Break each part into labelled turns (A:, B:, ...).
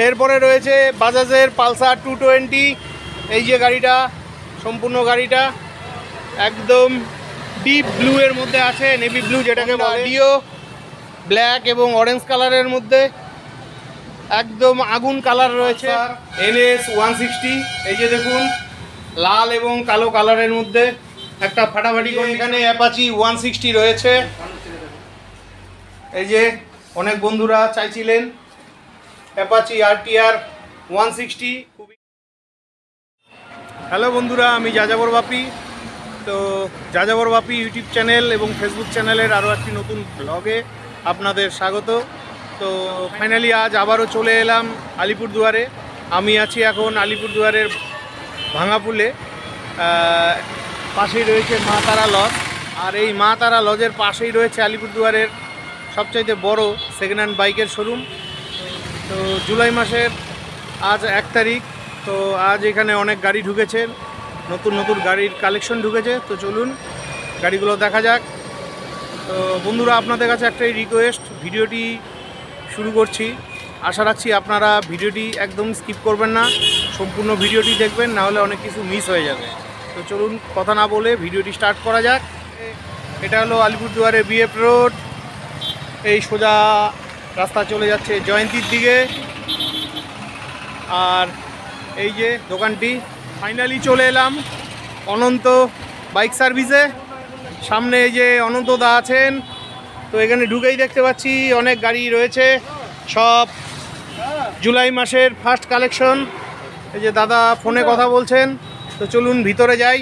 A: এরপরে রয়েছে বাজাজের পালসার 220। এই যে গাড়িটা, সম্পূর্ণ গাড়িটা একদম ডিপ ব্লু এর মধ্যে আছে, নেভি ব্লু যেটাকে বলে। ডিও ব্ল্যাক এবং অরেঞ্জ কালারের মধ্যে একদম আগুন কালার রয়েছে। NS 160, এই যে দেখুন লাল এবং কালো কালারের মধ্যে একটা ফাটাফাটি করে। এখানে অ্যাপাচি 160 রয়েছে। এই যে অনেক বন্ধুরা চাইছিলেন অ্যাপাচি RTR 160। খুবই হ্যালো বন্ধুরা, আমি যাযাবর বাপি। তো যাযাবর বাপি ইউটিউব চ্যানেল এবং ফেসবুক চ্যানেলের আরও একটি নতুন ব্লগে আপনাদের স্বাগত। তো ফাইনালি আজ আবারও চলে এলাম আলিপুরদুয়ারে। আমি আছি এখন আলিপুরদুয়ারের ভাঙাপুলে। পাশেই রয়েছে মা তারা লজ, আর এই মা তারা লজের পাশেই রয়েছে আলিপুরদুয়ারের সবচাইতে বড় সেকেন্ড হ্যান্ড বাইকের শোরুম। তো জুলাই মাসের আজ 1 তারিখ। তো আজ এখানে অনেক গাড়ি ঢুকেছে, নতুন নতুন গাড়ির কালেকশন ঢুকেছে। তো চলুন গাড়িগুলো দেখা যাক। তো বন্ধুরা, আপনাদের কাছে একটাই রিকোয়েস্ট, ভিডিওটি শুরু করছি। আশা রাখছি আপনারা ভিডিওটি একদম স্কিপ করবেন না, সম্পূর্ণ ভিডিওটি দেখবেন, না হলে অনেক কিছু মিস হয়ে যাবে। তো চলুন কথা না বলে ভিডিওটি স্টার্ট করা যাক। এটা হলো আলিপুরদুয়ারের BF রোড। এই সোজা রাস্তা চলে যাচ্ছে জয়ন্তীর দিকে। আর এই যে দোকানটি, ফাইনালি চলে এলাম অনন্ত বাইক সার্ভিসে। সামনে এই যে অনন্তদা আছেন। তো এখানে ঢুকেই দেখতে পাচ্ছি অনেক গাড়ি রয়েছে, সব জুলাই মাসের ফার্স্ট কালেকশন। এই যে দাদা ফোনে কথা বলছেন। তো চলুন ভিতরে যাই।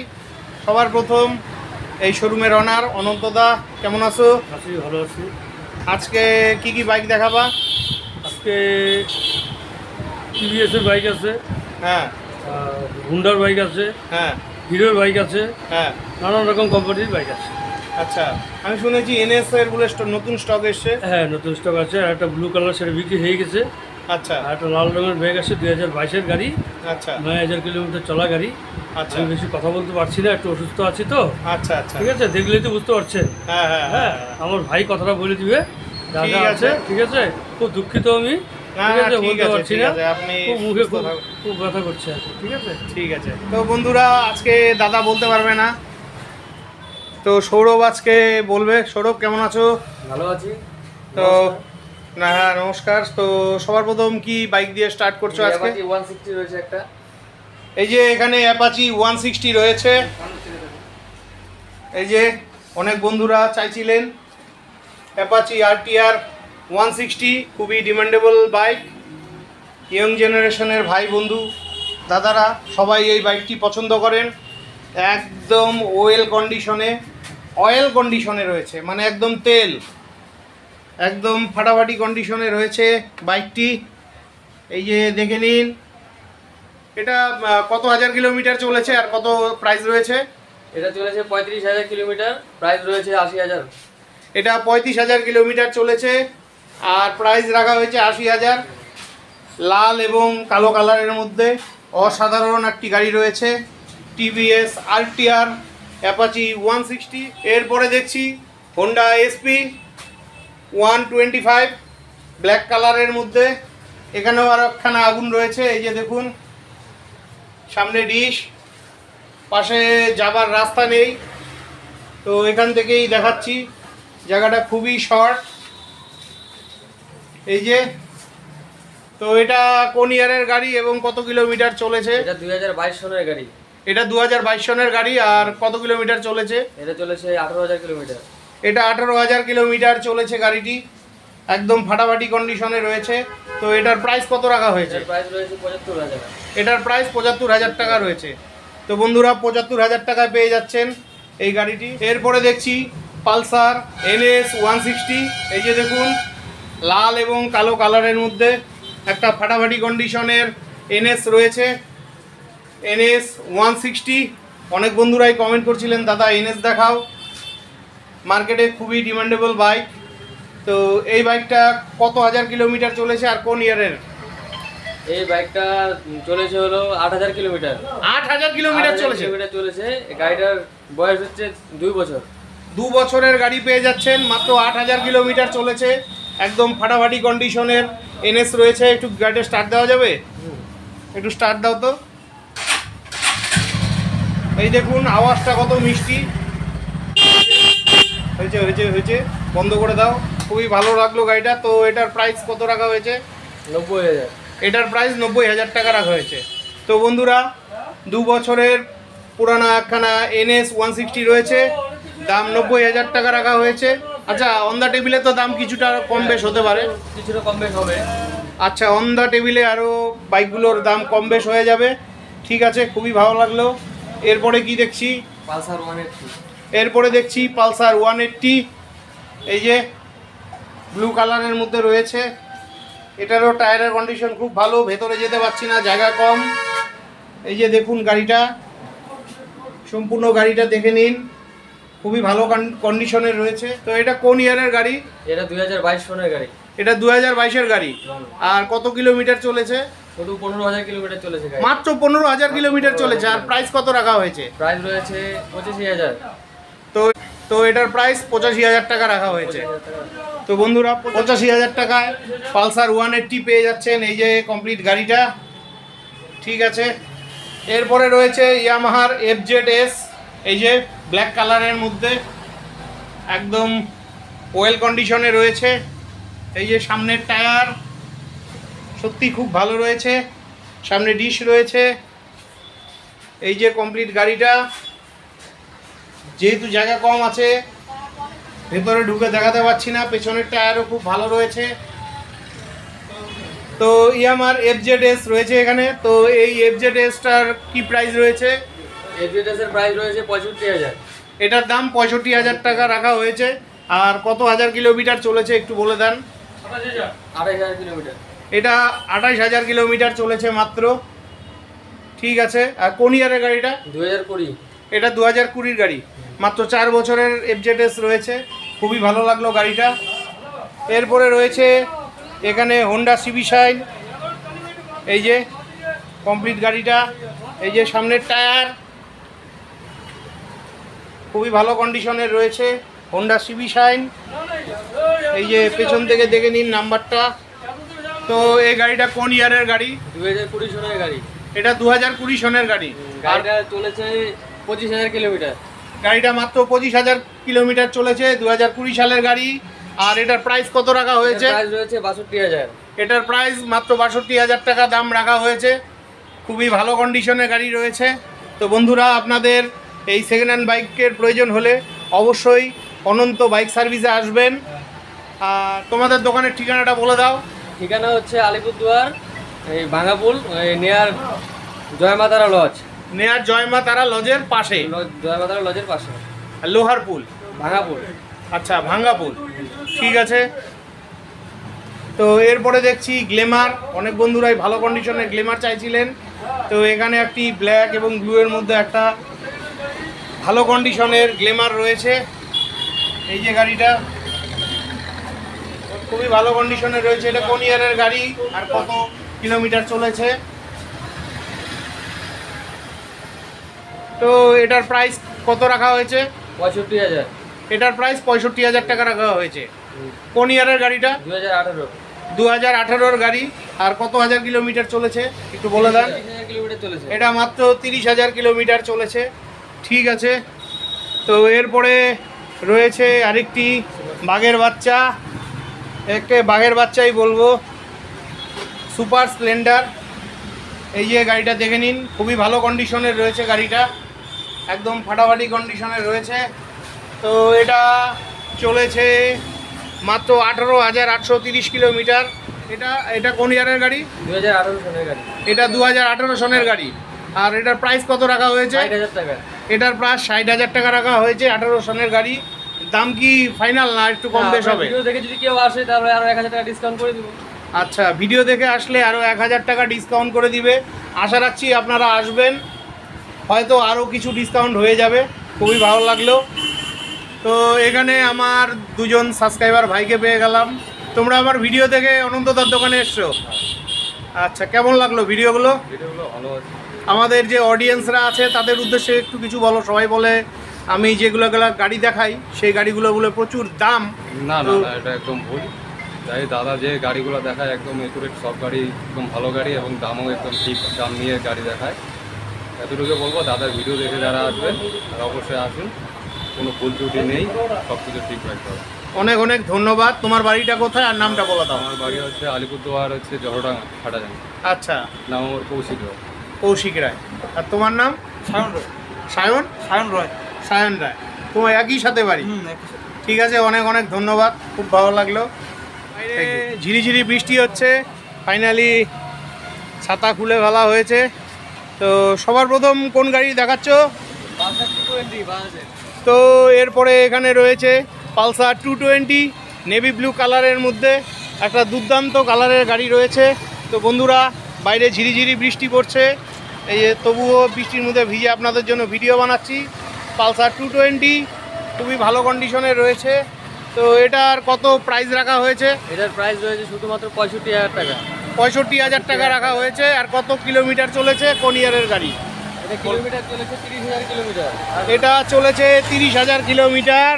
A: সবার প্রথম এই শোরুমের অনার অনন্তদা, কেমন আছো?
B: ভালো আছি।
A: আজকে কি কি বাইক দেখাবা?
B: আজকে TVS এর বাইক আছে,
A: হ্যাঁ,
B: হুন্ডার বাইক আছে,
A: হ্যাঁ,
B: হিরোর বাইক আছে,
A: হ্যাঁ।
B: নানান রকম কোম্পানির বাইক আছে।
A: আচ্ছা, আমি শুনেছি NS এর বলে নতুন স্টক এসছে।
B: হ্যাঁ, নতুন স্টক আছে। আর একটা ব্লু কালার সেটা বিক্রি হয়ে গেছে।
A: আচ্ছা,
B: আর একটা লাল রঙের ব্যাগ আছে, 2022-এর গাড়ি,
A: আচ্ছা,
B: 9000 কিলোমিটার চলা গাড়ি।
A: আচ্ছা,
B: আমি বেশি কথা বলতে পারছি না, একটু অসুস্থ আছি তো।
A: আচ্ছা, আচ্ছা,
B: ঠিক আছে, দেখলেই তো বুঝতে পারছেন।
A: হ্যাঁ, হ্যাঁ,
B: হ্যাঁ,
A: হ্যাঁ।
B: আমার ভাই কথাটা বলে দিবে যা
A: ঠিক
B: যা
A: আছে।
B: আছে। ঠিক আছে, খুব দুঃখিত আমি।
A: না,
B: ঠিক আছে,
A: ঠিক
B: বলতে
A: আছে,
B: পারছি
A: ঠিক
B: না,
A: আছে, আপনি
B: খুব মুখে
A: সুস্থ থাকুন।
B: খুব ব্যথা করছে আর কি। ঠিক আছে,
A: ঠিক আছে। তো বন্ধুরা, আজকে দাদা বলতে পারবে না, তো সৌরভ আজকে বলবে। সৌরভ, কেমন আছো?
B: ভালো আছি।
A: তো না, হ্যাঁ, নমস্কার। তো সবার প্রথম কি বাইক দিয়ে স্টার্ট করছো আজকে?
C: 160 রয়েছে একটা।
A: এই যে এখানে অ্যাপাচি 160 রয়েছে। এই যে অনেক বন্ধুরা চাইছিলেন অ্যাপাচি RTR 160, খুবই ডিমান্ডেবল বাইক। ইয়ং জেনারেশনের ভাই বন্ধু দাদারা সবাই এই বাইকটি পছন্দ করেন। একদম অয়েল কন্ডিশনে রয়েছে, মানে একদম তেল, একদম ফাটাফাটি কন্ডিশনে রয়েছে বাইকটি। এই যে দেখে নিন, এটা কত হাজার কিলোমিটার চলেছে আর কত প্রাইস রয়েছে?
C: এটা চলেছে 35,000 কিলোমিটার, প্রাইস রয়েছে 80,000।
A: এটা 35,000 কিলোমিটার চলেছে আর প্রাইস রাখা হয়েছে 80,000। লাল এবং কালো কালারের মধ্যে অসাধারণ একটি গাড়ি রয়েছে, TVS RTR অ্যাপাচি 160। এরপরে দেখছি হোন্ডা SP 125 ব্ল্যাক কালারের মধ্যে। এখানেও আর একখানা আগুন রয়েছে। এই যে দেখুন, সামনে ডিশ, পাশে যাবার রাস্তা নেই। তো এখান থেকেই দেখাচ্ছি, জায়গাটা খুবই শর্ট। এই যে, তো এটা কোন ইয়ারের গাড়ি এবং কত কিলোমিটার চলেছে?
C: এটা 2022 সনের গাড়ি।
A: এটা 2022 সনের গাড়ি আর কত কিলোমিটার চলেছে?
C: এটা চলেছে 18,000 কিলোমিটার।
A: এটা 18,000 কিলোমিটার চলেছে গাড়িটি, একদম ফাটাফাটি কন্ডিশনে রয়েছে। তো এটার প্রাইস কত রাখা হয়েছে?
C: এটার প্রাইস রয়েছে 75,000।
A: এটার প্রাইস 75,000 টাকা রয়েছে। তো বন্ধুরা, 75,000 টাকায় পেয়ে যাচ্ছেন এই গাড়িটি। এরপরে দেখছি পালসার NS 160। এই যে দেখুন, লাল এবং কালো কালারের মধ্যে একটা ফাটাফাটি কন্ডিশনের NS রয়েছে, NS 160। অনেক বন্ধুরাই কমেন্ট করছিলেন, দাদা NS দেখাও। মার্কেটে খুবই ডিমান্ডেবল বাইক। তো এই বাইকটা কত হাজার কিলোমিটার চলেছে আর কোন ইয়ারের?
C: এই বাইকটা চলেছে হলো 8,000 কিলোমিটার।
A: 8,000 কিলোমিটার
C: 8,000
A: চলেছে।
C: কিলোমিটার চলেছে। গাড়িটার বয়স হচ্ছে 2 বছর।
A: 2 বছরের গাড়ি পেয়ে যাচ্ছেন, মাত্র 8,000 কিলোমিটার চলেছে, একদম ফাটাফাটি কন্ডিশনের এনএস রয়েছে। একটু গাড়িটা স্টার্ট দেওয়া যাবে? একটু স্টার্ট দাও তো। এই দেখুন আওয়াজটা কত মিষ্টি হয়েছে হয়েছে হয়েছে বন্ধ করে দাও। খুবই ভালো লাগলো গাড়িটা। তো এটার প্রাইস কত রাখা হয়েছে?
C: 90,000।
A: এটার প্রাইস 90,000 টাকা রাখা হয়েছে। তো বন্ধুরা 2 বছরের পুরানা একখানা NS 160 রয়েছে, দাম 90,000 টাকা রাখা হয়েছে। আচ্ছা, অন দ্য টেবিলে তো দাম কিছুটা কম বেশ হতে পারে?
C: কিছুটা কম বেশ হবে।
A: আচ্ছা, অন দ্য টেবিলে আরও বাইকগুলোর দাম কম বেশ হয়ে যাবে। ঠিক আছে, খুবই ভালো লাগলো। এরপরে কি দেখছি?
C: পালসার 180।
A: এরপরে দেখছি পালসার 180, এই যে ব্লু কালারের মধ্যে রয়েছে। এটারও টায়ারের কন্ডিশন খুব ভালো, ভেতরে যেতে পারছি না, জায়গা কম। এই যে দেখুন গাড়িটা, সম্পূর্ণ গাড়িটা দেখে নিন, খুবই ভালো কন্ডিশনের রয়েছে। তো এটা কোন ইয়ারের গাড়ি?
C: এটা 2022 সনের গাড়ি।
A: এটা 2022-এর গাড়ি। আর কত কিলোমিটার চলেছে?
C: শুধু 15,000 কিলোমিটার চলেছে গাড়ি।
A: মাত্র 15,000 কিলোমিটার চলেছে। আর প্রাইস কত রাখা হয়েছে?
C: প্রাইস রয়েছে 85,000।
A: তো তো এটার প্রাইস 85,000 টাকা রাখা হয়েছে। তো বন্ধুরা 85,000 টাকায় পালসার 180 পেয়ে যাচ্ছেন, এই যে কমপ্লিট গাড়িটা। ঠিক আছে, এরপরে রয়েছে ইয়ামাহার FZS, এই যে ব্ল্যাক কালারের মধ্যে একদম ওয়েল কন্ডিশনে রয়েছে। এই যে সামনের টায়ার সত্যি খুব ভালো রয়েছে, সামনে ডিশ রয়েছে। এই যে কমপ্লিট গাড়িটা, যেহেতু জায়গা কম আছে ভেতরে ঢুকে দেখাতে পারছি না। পেছনের টায়ারও খুব ভালো রয়েছে। তো ইয়ামার FZS রয়েছে এখানে। তো এই FZSটার কি প্রাইস রয়েছে?
C: FZS এর প্রাইস রয়েছে 65,000।
A: এটার দাম 65,000 টাকা রাখা হয়েছে। আর কত হাজার কিলোমিটার চলেছে একটু বলে দেন।
C: 28,000 কিলোমিটার।
A: এটা 28,000 কিলোমিটার চলেছে মাত্র। ঠিক আছে, আর কোন ইয়ারের গাড়িটা?
C: 2020।
A: এটা 2020-র গাড়ি। মাত্র 4 বছরের FZS রয়েছে, খুবই ভালো লাগলো গাড়িটা। এরপরে রয়েছে এখানে হোন্ডা সিবি শাইন, এই যে কমপ্লিট গাড়িটা। এই যে সামনের টায়ার খুবই ভালো কন্ডিশনের রয়েছে, হোন্ডা সিবি শাইন। এই যে পেছন থেকে দেখে নিন নাম্বারটা। তো এই গাড়িটা কোন ইয়ারের গাড়ি?
C: 2020 সনের গাড়ি।
A: এটা 2020 সনের গাড়ি। আর
C: গাড়িটা চলেছে 25,000 কিলোমিটার।
A: গাড়িটা মাত্র 25,000 কিলোমিটার চলেছে, 2020 সালের গাড়ি। আর এটার প্রাইস কত রাখা হয়েছে?
C: প্রাইস রয়েছে 62,000।
A: এটার প্রাইস মাত্র 62,000 টাকা দাম রাখা হয়েছে। খুবই ভালো কন্ডিশনের গাড়ি রয়েছে। তো বন্ধুরা, আপনাদের এই সেকেন্ড হ্যান্ড বাইকের প্রয়োজন হলে অবশ্যই অনন্ত বাইক সার্ভিসে আসবেন। আর তোমাদের দোকানের ঠিকানাটা বলে দাও।
C: ঠিকানা হচ্ছে আলিপুরদুয়ার, এই ভাঙ্গাপুল, নিয়ার জয়মাতারা লজ।
A: নেয়ার জয়মা তারা লজের পাশে,
C: জয়মাতারা লজের পাশে
A: লোহারপুল।
C: ভাঙ্গাপুল।
A: আচ্ছা, ভাঙ্গাপুর। ঠিক আছে। তো এরপরে দেখছি গ্লেমার। অনেক বন্ধুরাই ভালো কন্ডিশনের গ্লেমার চাইছিলেন। তো এখানে একটি ব্ল্যাক এবং ব্লু এর মধ্যে একটা ভালো কন্ডিশনের গ্লেমার রয়েছে। এই যে গাড়িটা খুবই ভালো কন্ডিশনে রয়েছে। এটা কোন ইয়ারের গাড়ি আর কত কিলোমিটার চলেছে? তো এটার প্রাইস কত রাখা হয়েছে?
C: 65,000।
A: এটার প্রাইস 65,000 টাকা রাখা হয়েছে। কোন ইয়ারের গাড়িটা?
C: 2018।
A: 2018-র গাড়ি। আর কত হাজার কিলোমিটার চলেছে একটু বলে দেন।
C: 30,000 কিলোমিটার চলেছে।
A: এটা মাত্র 30,000 কিলোমিটার চলেছে। ঠিক আছে। তো এরপরে রয়েছে আরেকটি বাঘের বাচ্চা, একে বাঘের বাচ্চাই বলবো, সুপার স্প্লেন্ডার। এই যে গাড়িটা দেখে নিন, খুবই ভালো কন্ডিশনের রয়েছে গাড়িটা, একদম ফাটাফাটি কন্ডিশনের রয়েছে। তো এটা চলেছে মাত্র 18,830 কিলোমিটার। এটা কোন ইয়ারের গাড়ি?
C: 2018 সনের গাড়ি।
A: এটা 2018 সনের গাড়ি। আর এটার প্রাইস কত রাখা হয়েছে?
C: 60,000 টাকা।
A: এটার প্রাইস 60,000 টাকা রাখা হয়েছে। 18 সনের গাড়ি। দাম কি ফাইনাল না একটু কম বেশ হবে?
C: ভিডিও দেখে যদি কেউ আসে তাহলে আরো 1,000 টাকা ডিসকাউন্ট করে দিব।
A: আচ্ছা, ভিডিও দেখে আসলে আরও 1,000 টাকা ডিসকাউন্ট করে দিবে। আশা রাখছি আপনারা আসবেন, হয়তো আরও কিছু ডিসকাউন্ট হয়ে যাবে। খুবই ভালো লাগলো। তো এখানে আমার দুজন সাবস্ক্রাইবার ভাইকে পেয়ে গেলাম। তোমরা আমার ভিডিও দেখে অনন্তদার দোকানে এসছো? আচ্ছা, কেমন লাগলো ভিডিওগুলো?
C: ভিডিওগুলো ভালো আছে।
A: আমাদের যে অডিয়েন্সরা আছে তাদের উদ্দেশ্যে একটু কিছু বলো। সবাই বলে আমি যেগুলো গাড়ি দেখাই সেই গাড়িগুলো বলে প্রচুর দাম।
C: না না
A: তো-
C: না, এটা একদম ভুল।
D: যাই দাদা যে গাড়িগুলো দেখায় একদম একুরেট, সব গাড়ি একদম ভালো গাড়ি এবং দামও একদম ঠিক দাম নিয়ে গাড়ি দেখায়। এতটুকু বলবো, দাদার ভিডিও দেখে যারা আসবেন তারা অবশ্যই আসুন, কোনো ভুল ত্রুটি নেই, সব কিছু ঠিক রাখতে হবে।
A: অনেক অনেক ধন্যবাদ। তোমার বাড়িটা কোথায় আর নামটা বলে দাও।
D: আমার বাড়ি হচ্ছে আলিপুরদুয়ার, হচ্ছে জহরডাঙ্গা হাটাজাঙ্গা।
A: আচ্ছা,
D: নাম আমার কৌশিক রায়।
A: কৌশিক রায়। আর তোমার নাম?
B: সায়ন রয়।
A: সায়ন?
B: সায়ন রয়।
A: সায়ন রায়। তোমার একই সাথে বাড়ি?
B: একই সাথে।
A: ঠিক আছে, অনেক অনেক ধন্যবাদ, খুব ভালো লাগলো। বাইরে ঝিরিঝিরি বৃষ্টি হচ্ছে, ফাইনালি ছাতা খুলে ফেলা হয়েছে। তো সবার প্রথম কোন গাড়ি দেখাচ্ছ? তো এরপরে এখানে রয়েছে পালসার 220 নেভি ব্লু কালারের মধ্যে, একটা দুর্দান্ত কালারের গাড়ি রয়েছে। তো বন্ধুরা, বাইরে ঝিরিঝিরি বৃষ্টি পড়ছে, এই যে তবুও বৃষ্টির মধ্যে ভিজে আপনাদের জন্য ভিডিও বানাচ্ছি। পালসার 220 খুবই ভালো কন্ডিশনে রয়েছে। তো এটার কত প্রাইস রাখা হয়েছে?
C: এটার প্রাইস রয়েছে শুধুমাত্র 65,000 টাকা।
A: 65,000 টাকা রাখা হয়েছে। আর কত কিলোমিটার চলেছে? কোন ইয়ারের গাড়ি?
C: এটা কিলোমিটার চলেছে 30,000 কিলোমিটার।
A: এটা চলেছে 30,000 কিলোমিটার।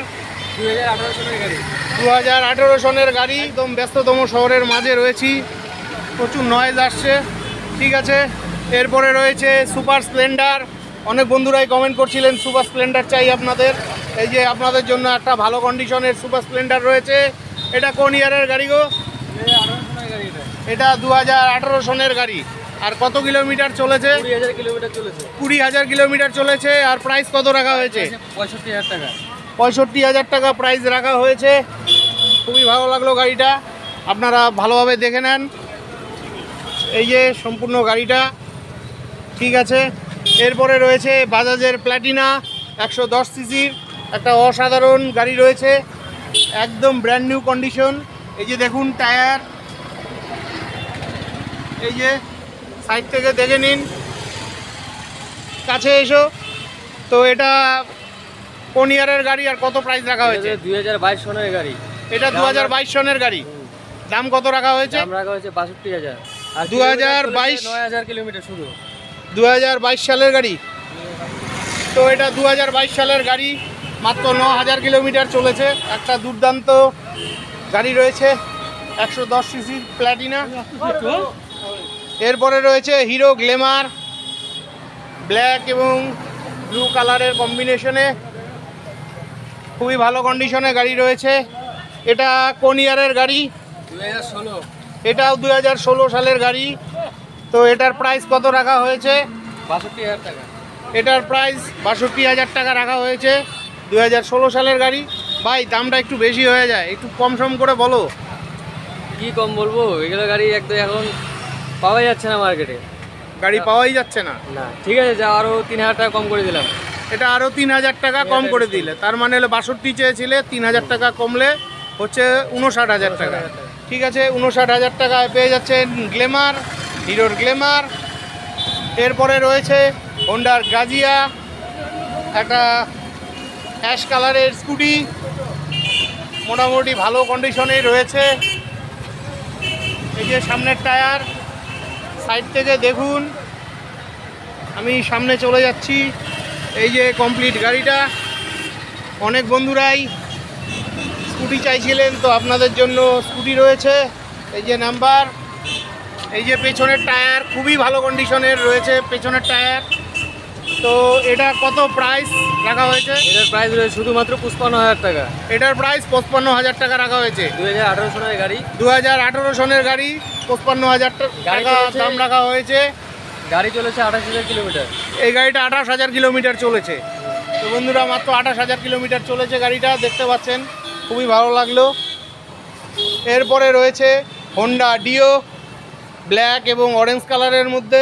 C: 2018 সালের গাড়ি।
A: 2018 সনের গাড়ি। একদম ব্যস্ততম শহরের মাঝে রয়েছি, প্রচুর নয়েজ আসছে। ঠিক আছে, এরপরে রয়েছে সুপার স্প্লেন্ডার। অনেক বন্ধুরাই কমেন্ট করছিলেন সুপার স্প্লেন্ডার চাই আপনাদের। এই যে আপনাদের জন্য একটা ভালো কন্ডিশনের সুপার স্প্লেন্ডার রয়েছে। এটা কোন ইয়ারের গাড়ি গো?
C: 2018 সালের গাড়ি এটা।
A: এটা 2018 সনের গাড়ি। আর কত কিলোমিটার চলেছে?
C: 20,000 কিলোমিটার চলেছে।
A: 20,000 কিলোমিটার চলেছে। আর প্রাইস কত রাখা হয়েছে?
C: 65,000 টাকা।
A: 65,000 টাকা প্রাইস রাখা হয়েছে। খুবই ভালো লাগলো গাড়িটা, আপনারা ভালোভাবে দেখে নেন। এই যে সম্পূর্ণ গাড়িটা। ঠিক আছে, এরপরে রয়েছে বাজাজের প্ল্যাটিনা 110 সিসির একটা অসাধারণ গাড়ি রয়েছে, একদম ব্র্যান্ড নিউ কন্ডিশন। এই যে দেখুন টায়ার, এই যে সাইড থেকে দেখে নিন, কাছে এসো। তো এটা কোন ইয়ারের গাড়ি আর কত প্রাইস রাখা হয়েছে?
C: 2022 সনের গাড়ি।
A: এটা 2022 সনের গাড়ি। দাম কত রাখা হয়েছে?
C: দাম রাখা হয়েছে 62,000। আর
A: 2022
C: 9,000 কিলোমিটার শুধু।
A: 2022 সালের গাড়ি। তো এটা 2022 সালের গাড়ি, মাত্র 9,000 কিলোমিটার চলেছে। একটা দুর্দান্ত গাড়ি রয়েছে 110 সিসি প্ল্যাটিনা। এরপরে রয়েছে হিরো গ্ল্যামার, ব্ল্যাক এবং ব্লু কালারের কম্বিনেশনে, খুবই ভালো কন্ডিশনে গাড়ি রয়েছে। এটা কোন ইয়ারের গাড়ি?
C: 2016।
A: এটাও 2016 সালের গাড়ি। তো এটার প্রাইস কত রাখা হয়েছে?
C: 62,000 টাকা।
A: এটার প্রাইস 62,000 টাকা রাখা হয়েছে। 2016 সালের গাড়ি। ভাই দামটা একটু বেশি হয়ে যায়, একটু কম সম করে বলো।
C: কি কম বলবো, এগুলো গাড়ি একদম এখন পাওয়াই যাচ্ছে না মার্কেটে।
A: গাড়ি পাওয়াই যাচ্ছে না।
C: না, ঠিক আছে, যা আরও 3,000 টাকা কম করে দিলাম।
A: এটা আরও 3,000 টাকা কম করে দিলে, তার মানে হলো 62 চেয়েছিলে, 3,000 টাকা কমলে হচ্ছে 59,000 টাকা। ঠিক আছে, 59,000 টাকায় পেয়ে যাচ্ছেন গ্ল্যামার, হিরোর গ্ল্যামার। এরপরে রয়েছে হোন্ডার গাজিয়া, একটা অ্যাশ কালারের স্কুটি, মোটামুটি ভালো কন্ডিশনেই রয়েছে। এই যে সামনের টায়ার, সাইড থেকে দেখুন, আমি সামনে চলে যাচ্ছি। এই যে কমপ্লিট গাড়িটা। অনেক বন্ধুরাই স্কুটি চাইছিলেন, তো আপনাদের জন্য স্কুটি রয়েছে। এই যে নাম্বার, এই যে পেছনের টায়ার খুবই ভালো কন্ডিশনের রয়েছে পেছনের টায়ার। তো এটা কত প্রাইস রাখা হয়েছে?
C: এটার প্রাইস রয়েছে শুধুমাত্র 55,000 টাকা।
A: এটার প্রাইস 55,000 টাকা রাখা হয়েছে।
C: 2018 সনের গাড়ি।
A: 2018 সনের গাড়ি, 55,000 টাকা
C: চলেছে।
A: দাম রাখা হয়েছে।
C: গাড়ি চলেছে 28,000 কিলোমিটার।
A: এই গাড়িটা 28,000 কিলোমিটার চলেছে। তো বন্ধুরা, মাত্র 28,000 কিলোমিটার চলেছে গাড়িটা, দেখতে পাচ্ছেন, খুবই ভালো লাগলো। এরপরে রয়েছে হোন্ডা ডিও, ব্ল্যাক এবং অরেঞ্জ কালারের মধ্যে,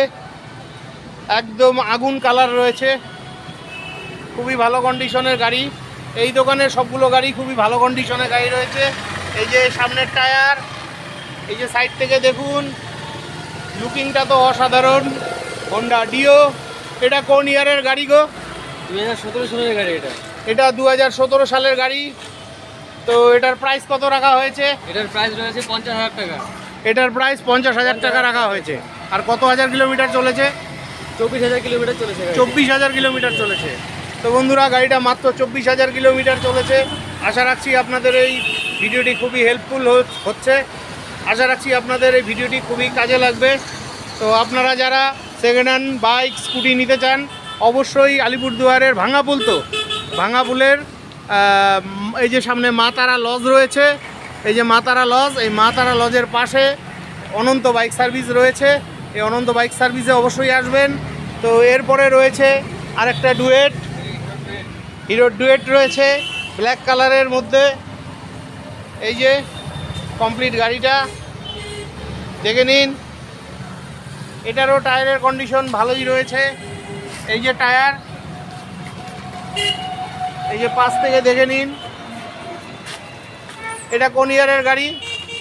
A: একদম আগুন কালার রয়েছে, খুবই ভালো কন্ডিশনের গাড়ি। এই দোকানের সবগুলো গাড়ি খুবই ভালো কন্ডিশনের গাড়ি রয়েছে। এই যে সামনের টায়ার, এই যে সাইড থেকে দেখুন, লুকিংটা তো অসাধারণ। Honda Dio. এটা কোন ইয়ারের গাড়ি গো?
C: 2017 সনের গাড়ি এটা।
A: এটা 2017 সালের গাড়ি। তো এটার প্রাইস কত রাখা হয়েছে?
C: এটার প্রাইস রয়েছে 50,000 টাকা।
A: এটার প্রাইস 50,000 টাকা রাখা হয়েছে। আর কত হাজার কিলোমিটার চলেছে?
C: 24,000 কিলোমিটার চলেছে গাড়ি।
A: 24,000 কিলোমিটার চলেছে। তো বন্ধুরা, গাড়িটা মাত্র 24,000 কিলোমিটার চলেছে। আশা রাখছি আপনাদের এই ভিডিওটি খুবই হেল্পফুল হচ্ছে। আশা রাখছি আপনাদের এই ভিডিওটি খুবই কাজে লাগবে। তো আপনারা যারা সেকেন্ড হ্যান্ড বাইক স্কুটি নিতে চান অবশ্যই আলিপুরদুয়ারের ভাঙাপুল, তো ভাঙাপুলের এই যে সামনে মা তারা লজ রয়েছে, এই যে মা তারা লজ, এই মা তারা লজের পাশে অনন্ত বাইক সার্ভিস রয়েছে। এই অনন্ত বাইক সার্ভিসে অবশ্যই আসবেন। তো এরপরে রয়েছে আরেকটা ডুয়েট, হিরোর ডুয়েট রয়েছে ব্ল্যাক কালারের মধ্যে। এই যে কমপ্লিট গাড়িটা দেখে নিন, এটারও টায়ারের কন্ডিশন ভালোই রয়েছে। এই যে টায়ার, এই যে পাশ থেকে দেখে নিন। এটা কোন ইয়ারের গাড়ি?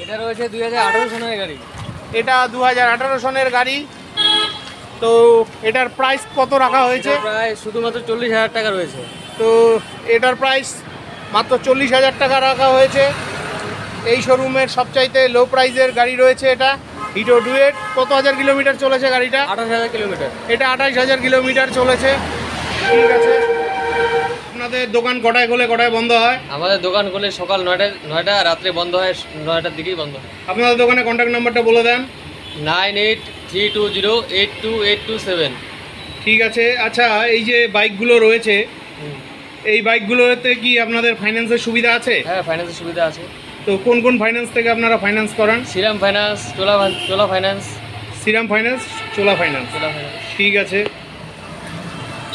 C: এটা রয়েছে 2018 সনের গাড়ি।
A: এটা 2018 সনের গাড়ি। তো এটার প্রাইস কত রাখা হয়েছে?
C: এটা প্রায় শুধুমাত্র 40,000 টাকা রয়েছে।
A: তো এটার প্রাইস মাত্র 40,000 টাকা রাখা হয়েছে। এই শোরুমের সবচাইতে লো প্রাইসের গাড়ি রয়েছে এটা, হিরো ডুয়েট। কত হাজার কিলোমিটার চলেছে গাড়িটা?
C: 28,000 কিলোমিটার।
A: এটা 28,000 কিলোমিটার চলেছে। ঠিক আছে, আপনাদের দোকান কটায় খোলে, কটায় বন্ধ হয়?
C: আমাদের দোকান খুলে সকাল 9টা, রাত্রে বন্ধ হয় 9টার দিকেই বন্ধ হয়।
A: আপনাদের দোকানে কন্ট্যাক্ট নাম্বারটা বলে দেন।
C: 9832082827।
A: ঠিক আছে। আচ্ছা, এই যে বাইকগুলো রয়েছে, এই বাইকগুলোতে কি আপনাদের ফাইন্যান্সের সুবিধা আছে?
C: হ্যাঁ, ফাইন্যান্সের সুবিধা আছে।
A: তো কোন কোন ফাইন্যান্স থেকে আপনারা ফাইন্যান্স করান?
C: শ্রীরাম ফাইন্যান্স, চোলা ফাইন্যান্স।
A: শ্রীরাম ফাইন্যান্স, চোলা ফাইন্যান্স।
C: ফাইন্যান্স।
A: ঠিক আছে।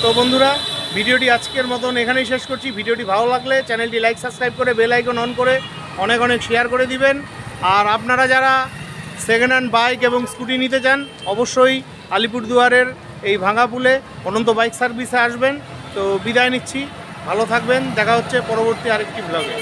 A: তো বন্ধুরা, ভিডিওটি আজকের মতন এখানেই শেষ করছি। ভিডিওটি ভালো লাগলে চ্যানেলটি লাইক সাবস্ক্রাইব করে বেল আইকন অন করে অনেক অনেক শেয়ার করে দিবেন। আর আপনারা যারা সেকেন্ড হ্যান্ড বাইক এবং স্কুটি নিতে চান অবশ্যই আলিপুরদুয়ারের এই ভাঙাপুলে অনন্ত বাইক সার্ভিসে আসবেন। তো বিদায় নিচ্ছি, ভালো থাকবেন, দেখা হচ্ছে পরবর্তী আরেকটি ব্লগে।